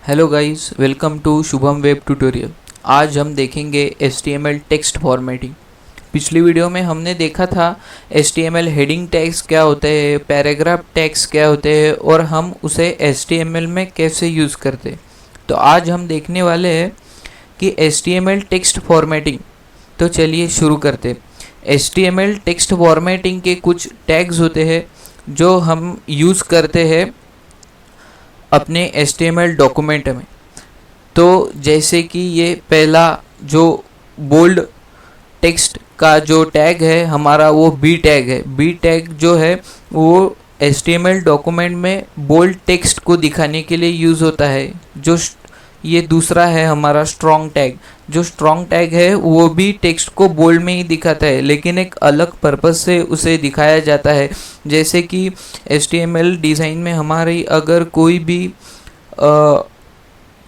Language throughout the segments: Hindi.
Hello guys, welcome to Shubham web tutorial. आज हम देखेंगे HTML टेक्स्ट फॉर्मेटिंग। पिछली वीडियो में हमने देखा था HTML हेडिंग टैग्स क्या होते हैं, पैराग्राफ टैग्स क्या होते हैं और हम उसे HTML में कैसे यूज़ करते हैं। तो आज हम देखने वाले हैं कि HTML टेक्स्ट फॉर्मेटिंग। तो चलिए शुरू करते हैं। HTML टेक्स्ट फॉर्मेटिंग के कुछ टैग्स होते हैं जो हम यूज़ करते हैं अपने HTML डॉक्यूमेंट में। तो जैसे कि ये पहला जो बोल्ड टेक्स्ट का जो टैग है हमारा, वो बी टैग है। बी टैग जो है वो HTML डॉक्यूमेंट में बोल्ड टेक्स्ट को दिखाने के लिए यूज़ होता है। ये दूसरा है हमारा स्ट्रॉन्ग टैग। जो स्ट्रॉन्ग टैग है वो भी टेक्स्ट को बोल्ड में ही दिखाता है, लेकिन एक अलग पर्पस से उसे दिखाया जाता है। जैसे कि HTML डिज़ाइन में हमारी अगर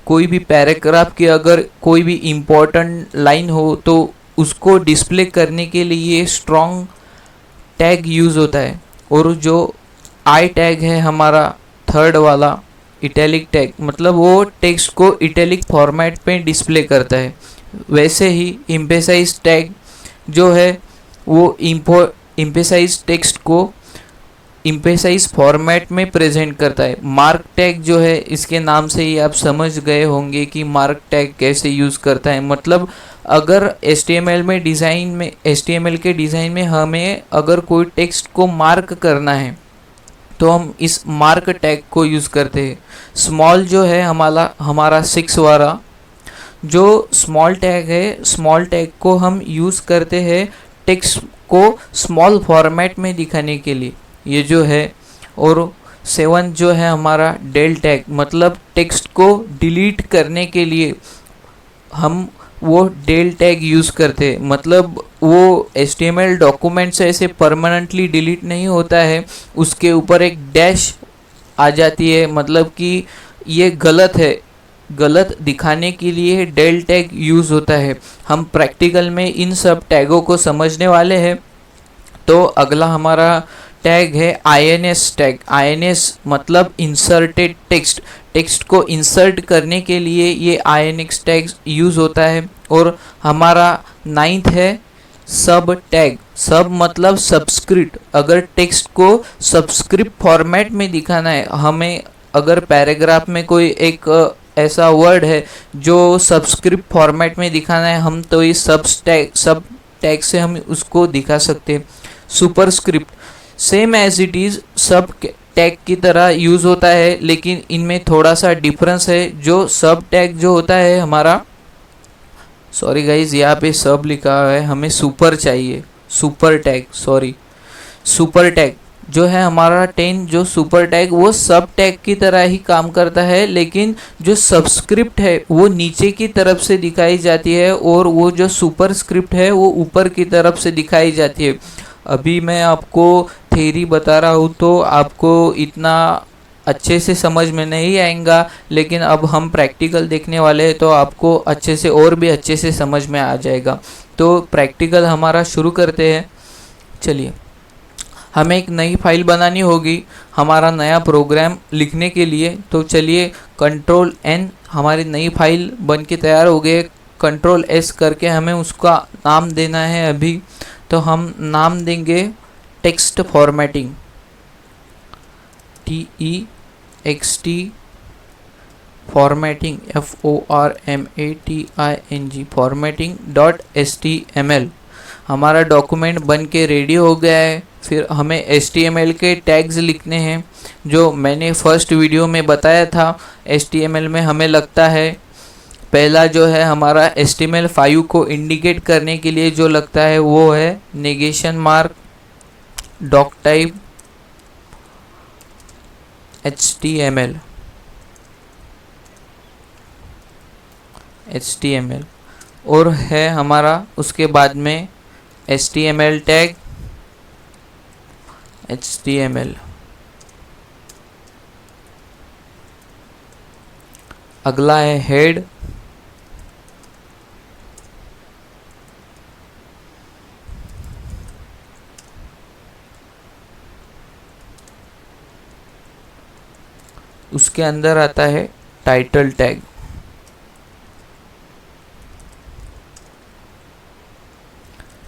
कोई भी पैराग्राफ की अगर कोई भी इम्पोर्टेंट लाइन हो तो उसको डिस्प्ले करने के लिए स्ट्रॉन्ग टैग यूज़ होता है। और जो आई टैग है हमारा थर्ड वाला, इटैलिक टैग, मतलब वो टेक्स्ट को इटैलिक फॉर्मेट पे डिस्प्ले करता है। वैसे ही एम्फेसाइज टैग जो है वो एम्फेसाइज टेक्स्ट को एम्फेसाइज फॉर्मेट में प्रेजेंट करता है। मार्क टैग जो है, इसके नाम से ही आप समझ गए होंगे कि मार्क टैग कैसे यूज़ करता है। मतलब अगर HTML के डिज़ाइन में हमें अगर कोई टेक्स्ट को मार्क करना है तो हम इस मार्क टैग को यूज़ करते हैं। स्मॉल जो है हमारा 6 वाला जो स्मॉल टैग है, स्मॉल टैग को हम यूज़ करते हैं टेक्स्ट को स्मॉल फॉर्मेट में दिखाने के लिए, ये जो है। और 7 जो है हमारा डेल टैग, मतलब टेक्स्ट को डिलीट करने के लिए हम वो डेल टैग यूज़ करते हैं। मतलब वो HTML डॉक्यूमेंट से ऐसे परमानेंटली डिलीट नहीं होता है, उसके ऊपर एक डैश आ जाती है, मतलब कि ये गलत है, गलत दिखाने के लिए डेल टैग यूज़ होता है। हम प्रैक्टिकल में इन सब टैगों को समझने वाले हैं। तो अगला हमारा टैग है INS टैग। INS मतलब इंसर्टेड टेक्स्ट। टेक्स्ट को इंसर्ट करने के लिए ये INS टैग यूज़ होता है। और हमारा 9th है सब टैग। सब मतलब सब्सक्रिप्ट। अगर टेक्स्ट को सब्सक्रिप्ट फॉर्मेट में दिखाना है, हमें अगर पैराग्राफ में कोई एक ऐसा वर्ड है जो सब्सक्रिप्ट फॉर्मेट में दिखाना है, हम तो इस सब टैग से हम उसको दिखा सकते हैं। Superscript same as it is sub tag की तरह यूज़ होता है, लेकिन इनमें थोड़ा सा डिफरेंस है। जो सब टैग जो होता है हमारा, सॉरी गाइज, यहाँ पे सब लिखा हुआ है, हमें सुपर चाहिए, super tag, sorry. Super tag जो है हमारा 10, जो सुपर टैग वो सब टैग की तरह ही काम करता है, लेकिन जो सबस्क्रिप्ट है वो नीचे की तरफ से दिखाई जाती है और वो जो सुपर स्क्रिप्ट है वो ऊपर की तरफ से दिखाई जाती है। अभी मैं आपको थ्योरी बता रहा हूँ तो आपको इतना अच्छे से समझ में नहीं आएगा, लेकिन अब हम प्रैक्टिकल देखने वाले हैं तो आपको अच्छे से और भी अच्छे से समझ में आ जाएगा। तो प्रैक्टिकल हमारा शुरू करते हैं। चलिए, हमें एक नई फाइल बनानी होगी हमारा नया प्रोग्राम लिखने के लिए। तो चलिए Ctrl+N, हमारी नई फाइल बन के तैयार हो गई। Ctrl+S करके हमें उसका नाम देना है अभी। तो हम नाम देंगे text formatting, TEXT formatting, FORMATING formatting.html। हमारा डॉक्यूमेंट बन के रेडी हो गया है। फिर हमें HTML के टैग्स लिखने हैं जो मैंने फर्स्ट वीडियो में बताया था। HTML में हमें लगता है पहला जो है हमारा HTML5 को इंडिकेट करने के लिए जो लगता है वो है negation mark, doc type, HTML और है हमारा उसके बाद में HTML टैग, HTML। अगला है हेड, उसके अंदर आता है टाइटल टैग।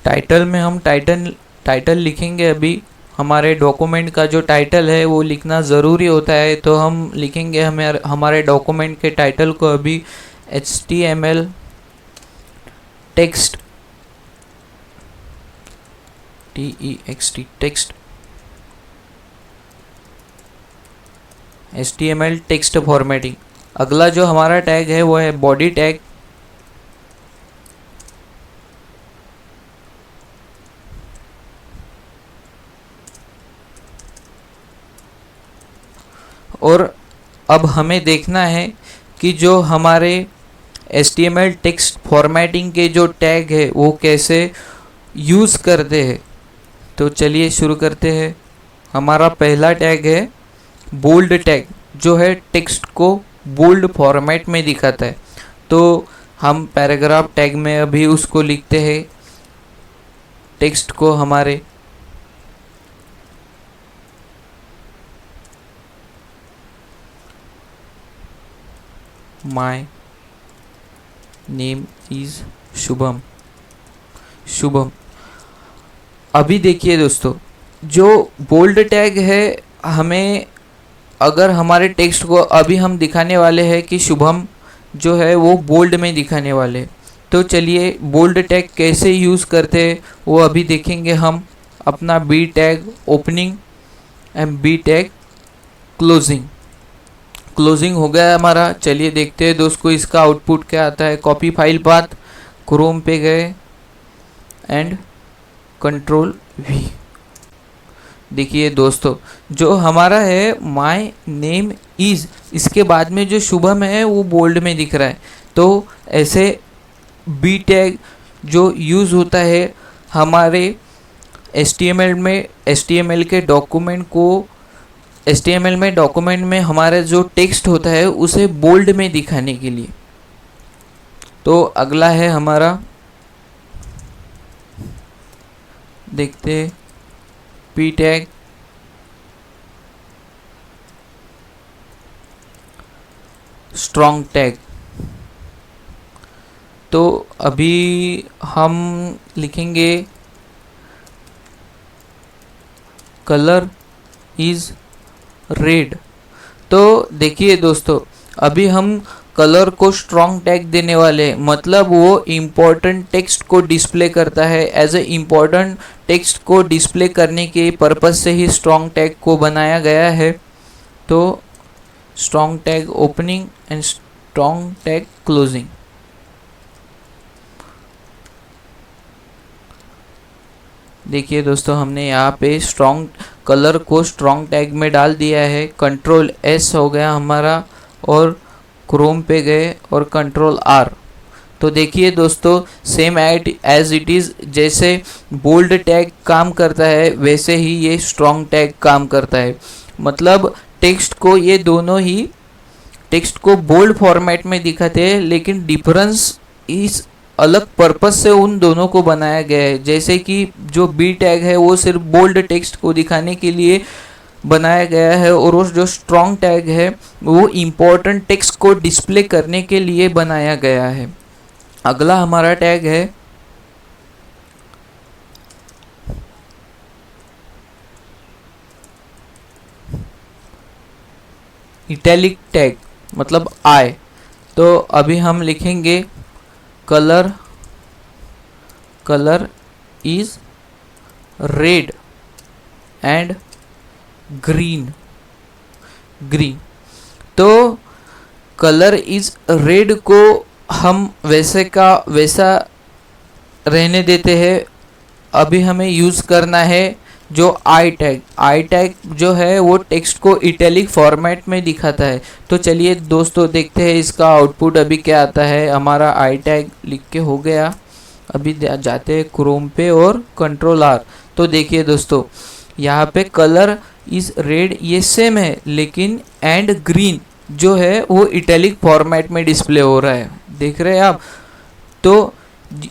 टाइटल में हम टाइटल लिखेंगे। अभी हमारे डॉक्यूमेंट का जो टाइटल है वो लिखना ज़रूरी होता है, तो हम लिखेंगे हमारे डॉक्यूमेंट के टाइटल को अभी HTML text, TEXT text, HTML text formatting. अगला जो हमारा टैग है वो है बॉडी टैग। और अब हमें देखना है कि जो हमारे HTML टेक्स्ट फॉर्मेटिंग के जो टैग है वो कैसे यूज़ करते हैं। तो चलिए शुरू करते हैं। हमारा पहला टैग है बोल्ड टैग, जो है टेक्स्ट को बोल्ड फॉर्मेट में दिखाता है। तो हम पैराग्राफ टैग में अभी उसको लिखते हैं, टेक्स्ट को हमारे my name is Shubham. Shubham. अभी देखिए दोस्तों, जो बोल्ड टैग है, हमें अगर हमारे टेक्स्ट को अभी हम दिखाने वाले हैं कि शुभम जो है वो बोल्ड में दिखाने वाले, तो चलिए बोल्ड टैग कैसे यूज़ करते हैं वो अभी देखेंगे हम। अपना B tag opening and B tag closing. Closing हो गया हमारा। चलिए देखते हैं दोस्तों इसका आउटपुट क्या आता है। कॉपी फाइल पाथ, क्रोम पे गए एंड कंट्रोल V। देखिए दोस्तों, जो हमारा है माय नेम इज़, इसके बाद में जो शुभम है वो बोल्ड में दिख रहा है। तो ऐसे बी टैग जो यूज़ होता है हमारे HTML में, HTML के डॉक्यूमेंट को, HTML में डॉक्यूमेंट में हमारा जो टेक्स्ट होता है उसे बोल्ड में दिखाने के लिए। तो अगला है हमारा, देखते पी टैग स्ट्रॉन्ग टैग। तो अभी हम लिखेंगे कलर इज रेड। तो देखिए दोस्तों, अभी हम कलर को स्ट्रॉन्ग टैग देने वाले हैं, मतलब वो इम्पोर्टेंट टेक्स्ट को डिस्प्ले करता है। एज ए इम्पोर्टेंट टेक्स्ट को डिस्प्ले करने के पर्पस से ही स्ट्रॉन्ग टैग को बनाया गया है। तो strong tag opening and strong tag closing. देखिए दोस्तों, हमने यहाँ पे स्ट्रॉन्ग कलर को स्ट्रॉन्ग टैग में डाल दिया है। कंट्रोल S हो गया हमारा और क्रोम पे गए और कंट्रोल R। तो देखिए दोस्तों, सेम एज इट इज़, जैसे बोल्ड टैग काम करता है वैसे ही ये स्ट्रॉन्ग टैग काम करता है। मतलब टेक्स्ट को, ये दोनों ही टेक्स्ट को बोल्ड फॉर्मेट में दिखाते हैं, लेकिन डिफरेंस इस अलग पर्पस से उन दोनों को बनाया गया है। जैसे कि जो बी टैग है वो सिर्फ बोल्ड टेक्स्ट को दिखाने के लिए बनाया गया है, और वो जो स्ट्रॉन्ग टैग है वो इम्पोर्टेंट टेक्स्ट को डिस्प्ले करने के लिए बनाया गया है। अगला हमारा टैग है इटैलिक टैग, मतलब आई। तो अभी हम लिखेंगे colour is red and green. तो कलर इज रेड को हम वैसे का वैसा रहने देते हैं। अभी हमें यूज़ करना है जो आई टैग जो है वो टेक्स्ट को इटैलिक फॉर्मेट में दिखाता है। तो चलिए दोस्तों देखते हैं इसका आउटपुट अभी क्या आता है। हमारा आई टैग लिख के हो गया। अभी जाते हैं क्रोम पे और कंट्रोल R। तो देखिए दोस्तों, यहाँ पे कलर इज रेड ये सेम है, लेकिन एंड ग्रीन जो है वो इटैलिक फॉर्मेट में डिस्प्ले हो रहा है। देख रहे हैं आप। तो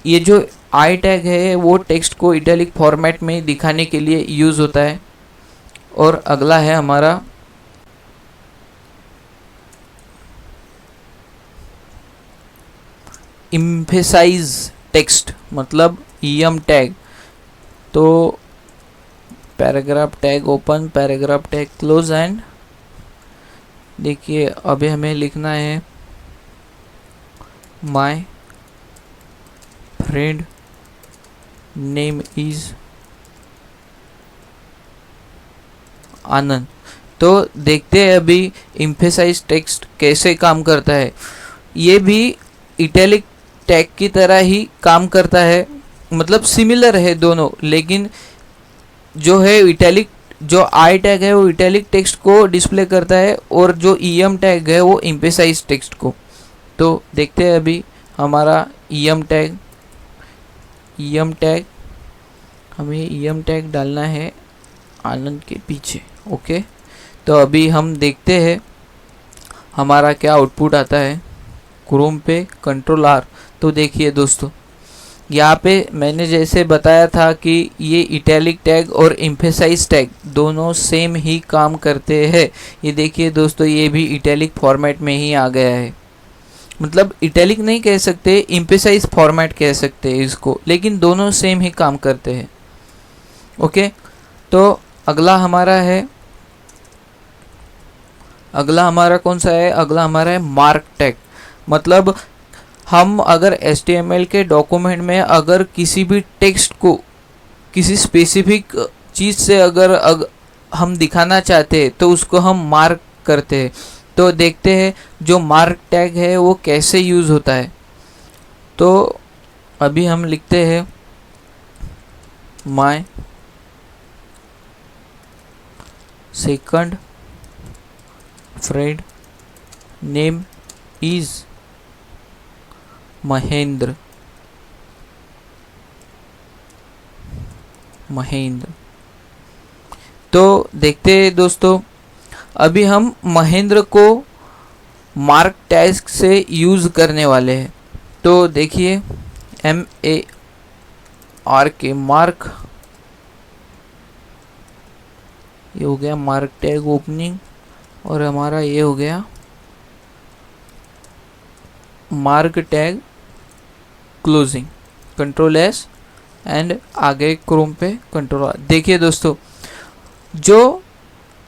ये जो आई टैग है वो टेक्स्ट को इटैलिक फॉर्मेट में दिखाने के लिए यूज़ होता है। और अगला है हमारा इम्फेसाइज टेक्स्ट मतलब EM टैग। तो paragraph tag open, paragraph tag close and देखिए अभी हमें लिखना है माय फ्रेंड नेम इज आनंद। तो देखते हैं अभी इम्फेसाइज टेक्स्ट कैसे काम करता है। ये भी इटैलिक टैग की तरह ही काम करता है, मतलब सिमिलर है दोनों, लेकिन जो है इटैलिक, जो आई टैग है वो इटैलिक टेक्स्ट को डिस्प्ले करता है और जो EM टैग है वो इम्फेसाइज टेक्स्ट को। तो देखते हैं अभी हमारा EM टैग हमें EM टैग डालना है आनंद के पीछे। ओके, तो अभी हम देखते हैं हमारा क्या आउटपुट आता है। क्रोम पे Ctrl+R। तो देखिए दोस्तों, यहाँ पे मैंने जैसे बताया था कि ये इटैलिक टैग और इम्फेसाइज टैग दोनों सेम ही काम करते हैं। ये देखिए दोस्तों, ये भी इटैलिक फॉर्मेट में ही आ गया है, मतलब इटैलिक नहीं कह सकते, इम्फेसाइज फॉर्मेट कह सकते हैं इसको, लेकिन दोनों सेम ही काम करते हैं। ओके, तो अगला हमारा कौन सा है? अगला हमारा है मार्क टैग। मतलब हम अगर HTML के डॉक्यूमेंट में अगर किसी भी टेक्स्ट को किसी स्पेसिफिक चीज़ से अगर हम दिखाना चाहते हैं तो उसको हम मार्क करते हैं। तो देखते हैं जो मार्क टैग है वो कैसे यूज़ होता है। तो अभी हम लिखते हैं my second friend name is Mahendra. तो देखते हैं दोस्तों, अभी हम महेंद्र को मार्क टैग से यूज़ करने वाले हैं। तो देखिए MARK मार्क, ये हो गया मार्क टैग ओपनिंग, और हमारा ये हो गया mark tag closing. Ctrl+S and आगे क्रोम पे Ctrl+R। देखिए दोस्तों, जो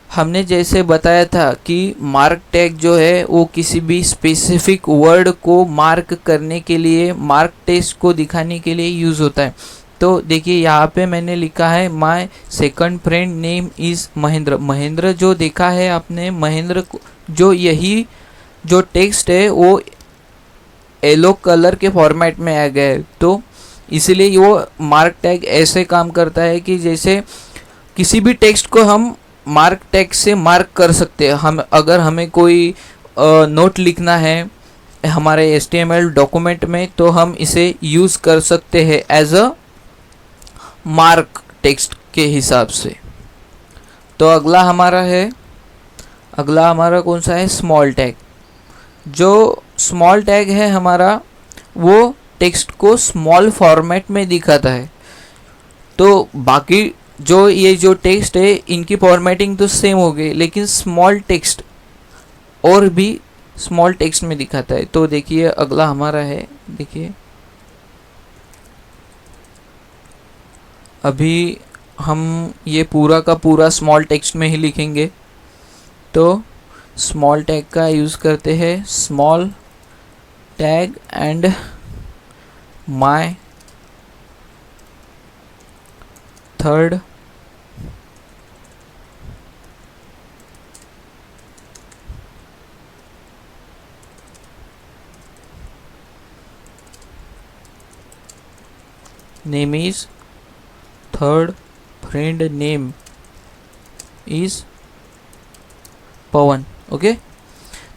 हमने जैसे बताया था कि मार्क टैग जो है वो किसी भी स्पेसिफिक वर्ड को मार्क करने के लिए, मार्क टेक्स्ट को दिखाने के लिए यूज़ होता है। तो देखिए यहाँ पे मैंने लिखा है my second friend name is Mahendra. Mahendra जो देखा है आपने, महेंद्र को जो यही जो टेक्स्ट है वो येलो कलर के फॉर्मेट में आ गया है। तो इसीलिए वो मार्क टैग ऐसे काम करता है कि जैसे किसी भी टेक्स्ट को हम मार्क टैग से मार्क कर सकते हैं। हम अगर हमें कोई नोट लिखना है हमारे HTML डॉक्यूमेंट में तो हम इसे यूज़ कर सकते हैं एज अ मार्क टेक्स्ट के हिसाब से। तो अगला हमारा कौन सा है? Small tag. जो स्मॉल टैग है हमारा वो टेक्स्ट को स्मॉल फॉर्मेट में दिखाता है। तो बाकी जो टेक्स्ट है इनकी फॉर्मेटिंग तो सेम हो गई, लेकिन स्मॉल टेक्स्ट और भी स्मॉल टेक्स्ट में दिखाता है। तो देखिए अगला हमारा है, देखिए अभी हम ये पूरा का पूरा स्मॉल टेक्स्ट में ही लिखेंगे। तो स्मॉल टैग का यूज़ करते हैं, small tag and my third name is, third friend name is Pawan. Okay,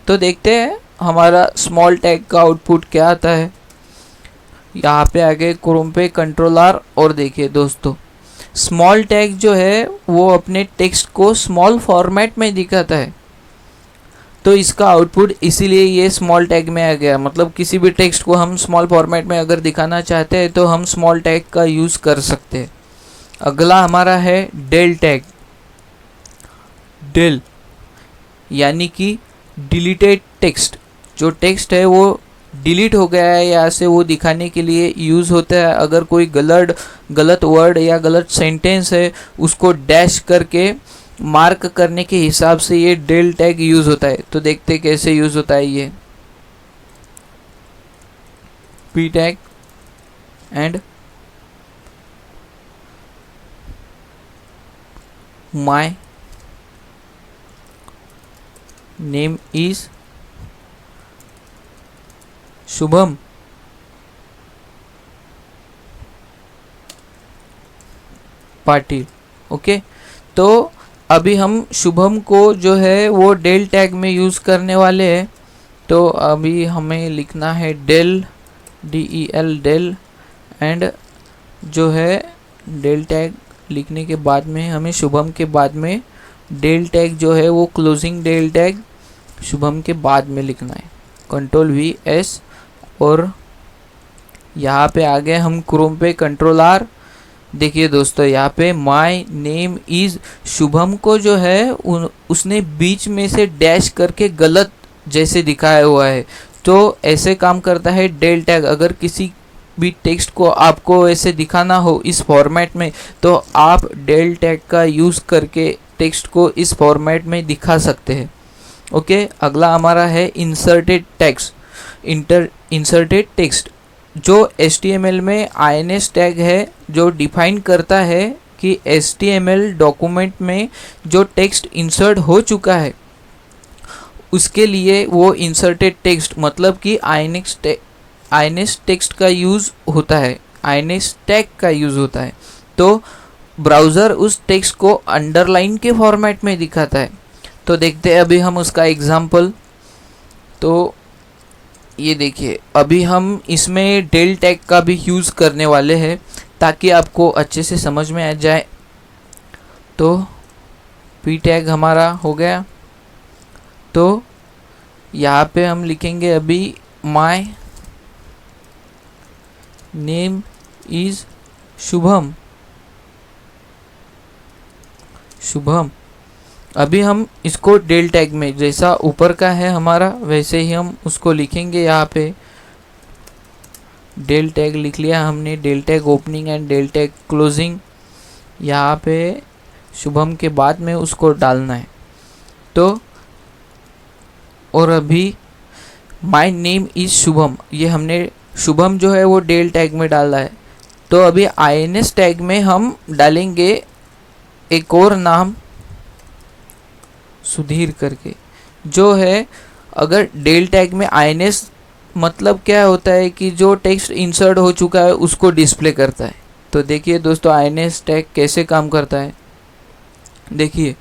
तो देखते हैं हमारा स्मॉल टैग का आउटपुट क्या आता है। यहाँ पे आगे क्रोम पे Ctrl+R, और देखिए दोस्तों स्मॉल टैग जो है वो अपने टेक्स्ट को स्मॉल फॉर्मेट में दिखाता है। तो इसका आउटपुट इसीलिए ये स्मॉल टैग में आ गया। मतलब किसी भी टेक्स्ट को हम स्मॉल फॉर्मेट में अगर दिखाना चाहते हैं तो हम स्मॉल टैग का यूज़ कर सकते हैं। अगला हमारा है डेल टैग। यानी कि डिलीटेड टेक्स्ट, जो टेक्स्ट है वो डिलीट हो गया है यहाँ से वो दिखाने के लिए यूज़ होता है। अगर कोई गलत वर्ड या गलत सेंटेंस है उसको डैश करके मार्क करने के हिसाब से ये डेल टैग यूज़ होता है। तो देखते कैसे यूज़ होता है ये P tag and my name is Shubham Patil. Okay, तो अभी हम शुभम को जो है वो डेल टैग में यूज़ करने वाले हैं। तो अभी हमें लिखना है डेल DEL डेल एंड जो है डेल टैग लिखने के बाद में हमें शुभम के बाद में डेल टैग जो है वो क्लोजिंग डेल टैग शुभम के बाद में लिखना है। Ctrl+V+S और यहाँ पे आ गए हम क्रोम पे Ctrl+R। देखिए दोस्तों यहाँ पे माय नेम इज़ शुभम को जो है उसने बीच में से डैश करके गलत जैसे दिखाया हुआ है। तो ऐसे काम करता है डेल टैग। अगर किसी भी टेक्स्ट को आपको ऐसे दिखाना हो इस फॉर्मेट में तो आप डेल टैग का यूज़ करके टेक्स्ट को इस फॉर्मेट में दिखा सकते हैं। ओके, अगला हमारा है इंसर्टेड टेक्स्ट जो HTML में INS टैग है जो डिफाइन करता है कि HTML डॉक्यूमेंट में जो टेक्स्ट इंसर्ट हो चुका है उसके लिए वो इंसर्टेड टेक्स्ट मतलब कि INS टेक्स्ट का यूज़ होता है, INS टैग का यूज़ होता है। तो ब्राउज़र उस टेक्स्ट को अंडरलाइन के फॉर्मेट में दिखाता है। तो देखते हैं अभी हम उसका एग्जाम्पल। तो ये देखिए अभी हम इसमें डेल टैग का भी यूज़ करने वाले हैं ताकि आपको अच्छे से समझ में आ जाए। तो पी टैग हमारा हो गया। तो यहाँ पे हम लिखेंगे अभी माय नेम इज़ शुभम। अभी हम इसको डेल टैग में जैसा ऊपर का है हमारा वैसे ही हम उसको लिखेंगे। यहाँ पे डेल टैग लिख लिया हमने, del tag opening and del tag closing. यहाँ पे शुभम के बाद में उसको डालना है। तो और अभी माय नेम इज़ शुभम, ये हमने शुभम जो है वो डेल टैग में डाला है। तो अभी INS टैग में हम डालेंगे एक और नाम सुधीर करके जो है। अगर डेल टैग में INS मतलब क्या होता है कि जो टेक्स्ट इंसर्ट हो चुका है उसको डिस्प्ले करता है। तो देखिए दोस्तों INS टैग कैसे काम करता है। देखिए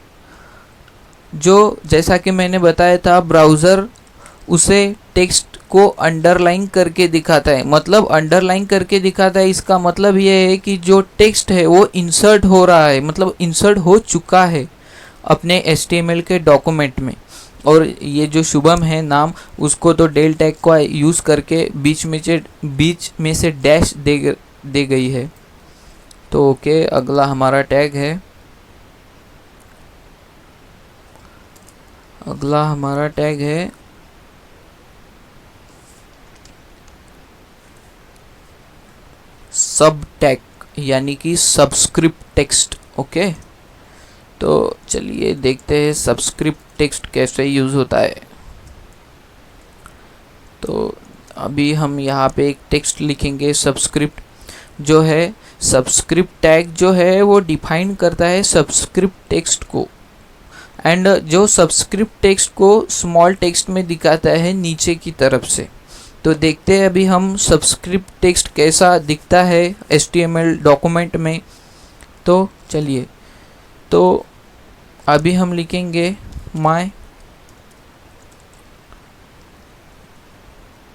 जो जैसा कि मैंने बताया था ब्राउज़र उसे टेक्स्ट को अंडरलाइन करके दिखाता है। मतलब अंडरलाइन करके दिखाता है इसका मतलब ये है कि जो टेक्स्ट है वो इंसर्ट हो रहा है, मतलब इंसर्ट हो चुका है अपने HTML के डॉक्यूमेंट में। और ये जो शुभम है नाम उसको तो डेल टैग को यूज़ करके बीच में से डैश दे गई है। तो ओके, अगला हमारा टैग है, सब टैग यानी कि सबस्क्रिप्ट टेक्स्ट। ओके, तो चलिए देखते हैं सबस्क्रिप्ट टेक्स्ट कैसे यूज़ होता है। तो अभी हम यहाँ पे एक टेक्स्ट लिखेंगे सबस्क्रिप्ट जो है। सबस्क्रिप्ट टैग जो है वो डिफाइन करता है सबस्क्रिप्ट टेक्स्ट को एंड जो सबस्क्रिप्ट टेक्स्ट को स्मॉल टेक्स्ट में दिखाता है नीचे की तरफ से। तो देखते हैं अभी हम सबस्क्रिप्ट टेक्स्ट कैसा दिखता है HTML डॉक्यूमेंट में। तो चलिए, तो अभी हम लिखेंगे my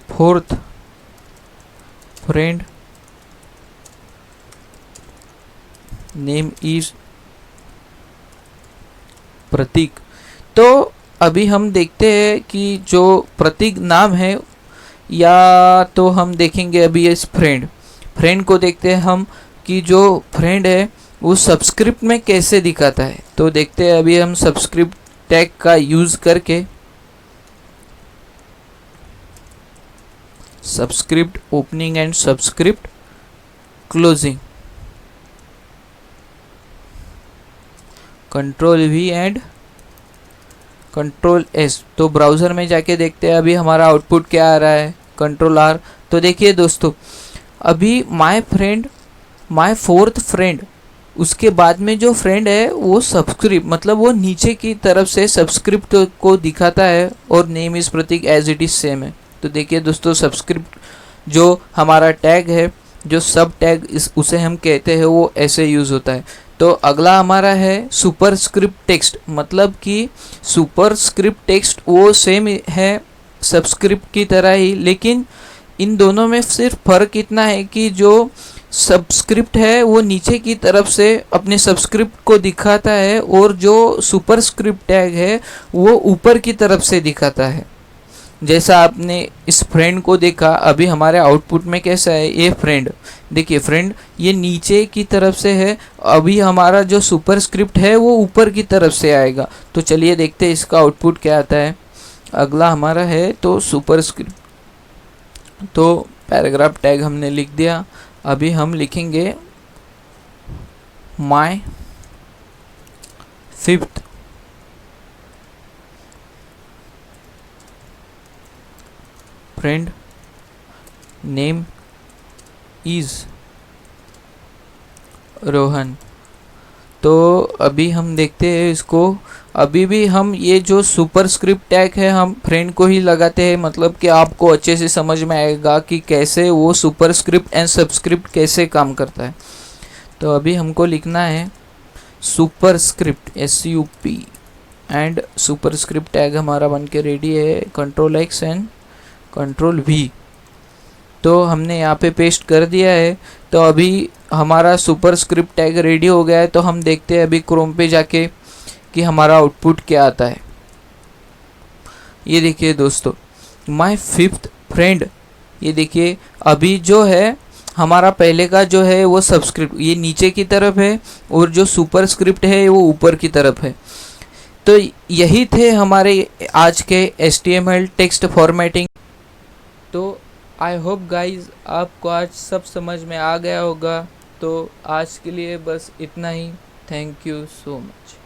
fourth friend name is Prateek. तो अभी हम देखते हैं कि जो प्रतीक नाम है या तो हम देखेंगे अभी इस फ्रेंड को देखते हैं हम कि जो फ्रेंड है वो सबस्क्रिप्ट में कैसे दिखाता है। तो देखते हैं अभी हम सबस्क्रिप्ट टैग का यूज़ करके। Subscript opening and subscript closing, control we and control S. तो ब्राउज़र में जाके देखते हैं अभी हमारा आउटपुट क्या आ रहा है, कंट्रोल आर। तो देखिए दोस्तों, अभी my friend, my fourth friend, उसके बाद में जो फ्रेंड है वो सबस्क्रिप्ट, मतलब वो नीचे की तरफ से सबस्क्रिप्ट को दिखाता है और name is Prateek as it is same है। तो देखिए दोस्तों, सबस्क्रिप्ट जो हमारा टैग है, जो सब टैग इस उसे हम कहते हैं, वो ऐसे यूज़ होता है। तो अगला हमारा है सुपरस्क्रिप्ट टेक्स्ट, मतलब कि सुपरस्क्रिप्ट टेक्स्ट वो सेम है सबस्क्रिप्ट की तरह ही, लेकिन इन दोनों में सिर्फ फ़र्क इतना है कि जो सबस्क्रिप्ट है वो नीचे की तरफ से अपने सबस्क्रिप्ट को दिखाता है और जो सुपरस्क्रिप्ट टैग है वो ऊपर की तरफ से दिखाता है। जैसा आपने इस फ्रेंड को देखा, अभी हमारे आउटपुट में कैसा है, ये फ्रेंड, देखिए फ्रेंड ये नीचे की तरफ से है, अभी हमारा जो सुपरस्क्रिप्ट है वो ऊपर की तरफ से आएगा। तो चलिए देखते हैं इसका आउटपुट क्या आता है। अगला हमारा है तो सुपरस्क्रिप्ट, तो पैराग्राफ टैग हमने लिख दिया। अभी हम लिखेंगे my fifth friend name is Rohan. तो अभी हम देखते हैं इसको, अभी भी हम ये जो सुपरस्क्रिप्ट टैग है हम फ्रेंड को ही लगाते हैं, मतलब कि आपको अच्छे से समझ में आएगा कि कैसे वो सुपरस्क्रिप्ट एंड सबस्क्रिप्ट कैसे काम करता है। तो अभी हमको लिखना है superscript SUP and superscript tag हमारा बन के रेडी है, control X and control V। तो हमने यहाँ पे पेस्ट कर दिया है। तो अभी हमारा सुपरस्क्रिप्ट टैग रेडी हो गया है। तो हम देखते हैं अभी क्रोम पे जाके कि हमारा आउटपुट क्या आता है। ये देखिए दोस्तों, माय फिफ्थ फ्रेंड, ये देखिए अभी जो है हमारा पहले का जो है वो सबस्क्रिप्ट ये नीचे की तरफ है और जो सुपरस्क्रिप्ट है वो ऊपर की तरफ है। तो यही थे हमारे आज के HTML टेक्स्ट फॉर्मेटिंग। तो आई होप गाइज आपको आज सब समझ में आ गया होगा। तो आज के लिए बस इतना ही। Thank you so much.